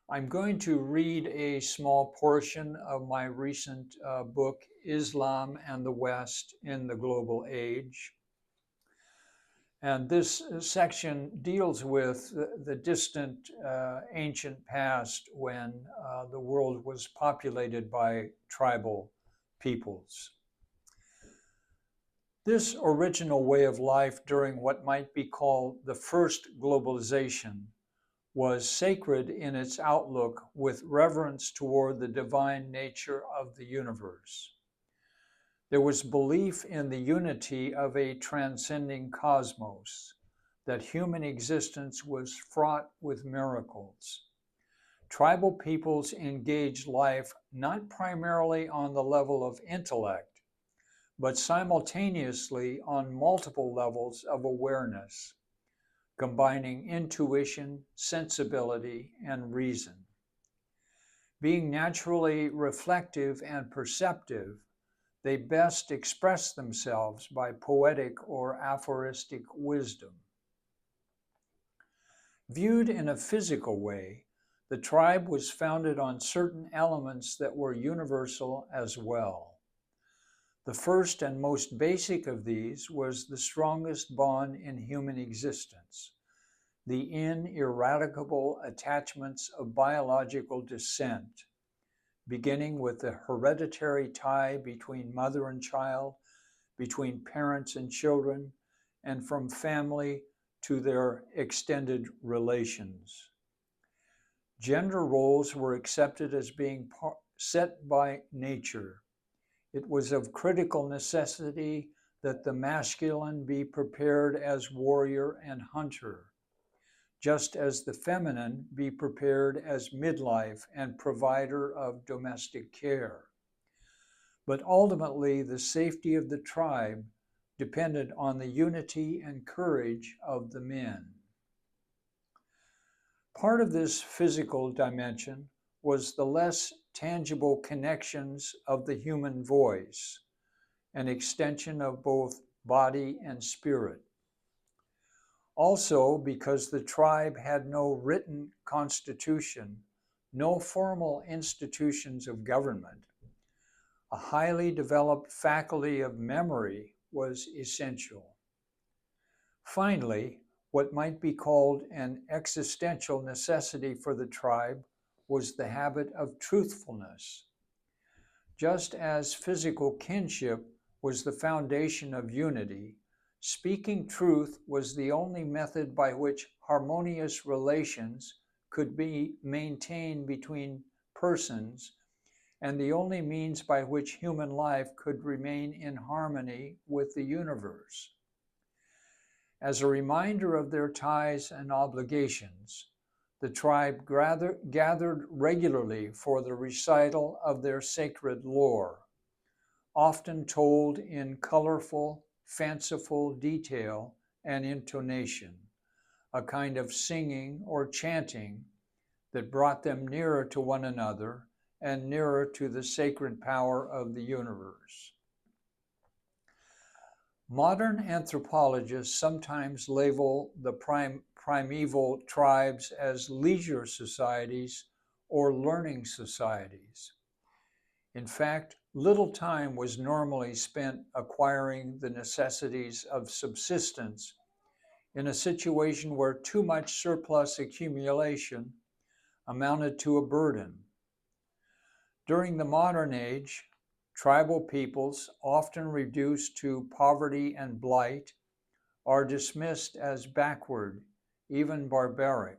I'm going to read a small portion of my recent book, Islam and the West in the Global Age. And this section deals with the distant ancient past when the world was populated by tribal peoples. This original way of life during what might be called the first globalization was sacred in its outlook with reverence toward the divine nature of the universe. There was belief in the unity of a transcending cosmos, that human existence was fraught with miracles. Tribal peoples engaged life not primarily on the level of intellect, but simultaneously on multiple levels of awareness, combining intuition, sensibility, and reason. Being naturally reflective and perceptive, they best express themselves by poetic or aphoristic wisdom. Viewed in a physical way, the tribe was founded on certain elements that were universal as well. The first and most basic of these was the strongest bond in human existence, the ineradicable attachments of biological descent, beginning with the hereditary tie between mother and child, between parents and children, and from family to their extended relations. Gender roles were accepted as being set by nature. It was of critical necessity that the masculine be prepared as warrior and hunter, just as the feminine be prepared as midlife and provider of domestic care. But ultimately, the safety of the tribe depended on the unity and courage of the men. Part of this physical dimension was the less tangible connections of the human voice, an extension of both body and spirit. Also, because the tribe had no written constitution, no formal institutions of government, a highly developed faculty of memory was essential. Finally, what might be called an existential necessity for the tribe was the habit of truthfulness. Just as physical kinship was the foundation of unity, speaking truth was the only method by which harmonious relations could be maintained between persons and the only means by which human life could remain in harmony with the universe. As a reminder of their ties and obligations, the tribe gathered regularly for the recital of their sacred lore, often told in colorful, fanciful detail and intonation, a kind of singing or chanting that brought them nearer to one another and nearer to the sacred power of the universe. Modern anthropologists sometimes label the primeval tribes as leisure societies or learning societies. In fact, little time was normally spent acquiring the necessities of subsistence in a situation where too much surplus accumulation amounted to a burden. During the modern age, tribal peoples, often reduced to poverty and blight, are dismissed as backward, even barbaric.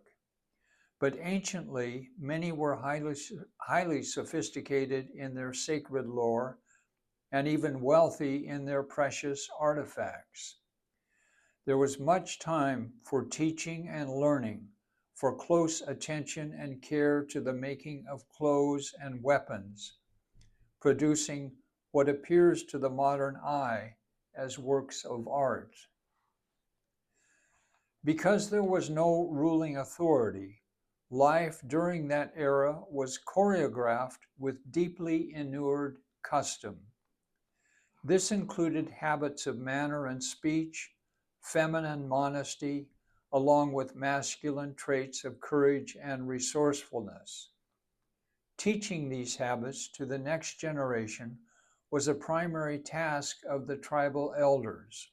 But anciently, many were highly sophisticated in their sacred lore and even wealthy in their precious artifacts. There was much time for teaching and learning, for close attention and care to the making of clothes and weapons, producing what appears to the modern eye as works of art. Because there was no ruling authority, life during that era was choreographed with deeply inured custom. This included habits of manner and speech, feminine modesty, along with masculine traits of courage and resourcefulness. Teaching these habits to the next generation was a primary task of the tribal elders.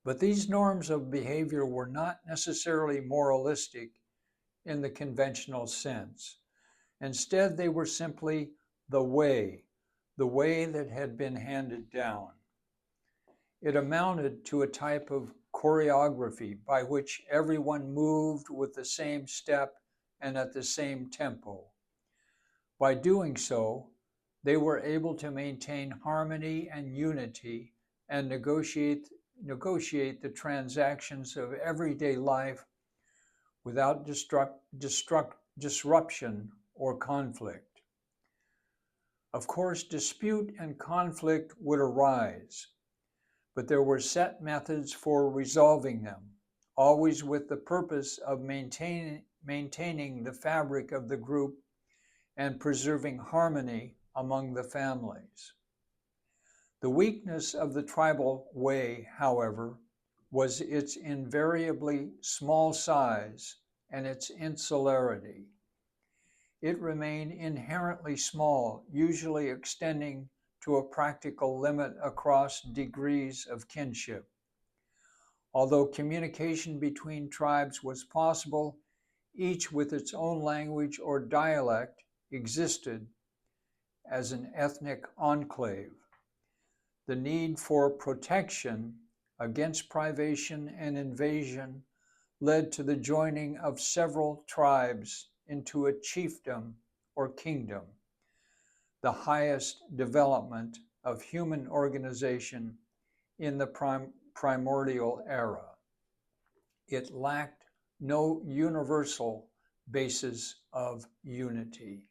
But these norms of behavior were not necessarily moralistic in the conventional sense. Instead, they were simply the way that had been handed down. It amounted to a type of choreography by which everyone moved with the same step and at the same tempo. By doing so, they were able to maintain harmony and unity and negotiate the transactions of everyday life without disruption or conflict. Of course, dispute and conflict would arise, but there were set methods for resolving them, always with the purpose of maintaining the fabric of the group and preserving harmony among the families. The weakness of the tribal way, however, was its invariably small size and its insularity. It remained inherently small, usually extending to a practical limit across degrees of kinship. Although communication between tribes was possible, each with its own language or dialect existed as an ethnic enclave. The need for protection against privation and invasion led to the joining of several tribes into a chiefdom or kingdom, the highest development of human organization in the primordial era. It lacked no universal basis of unity.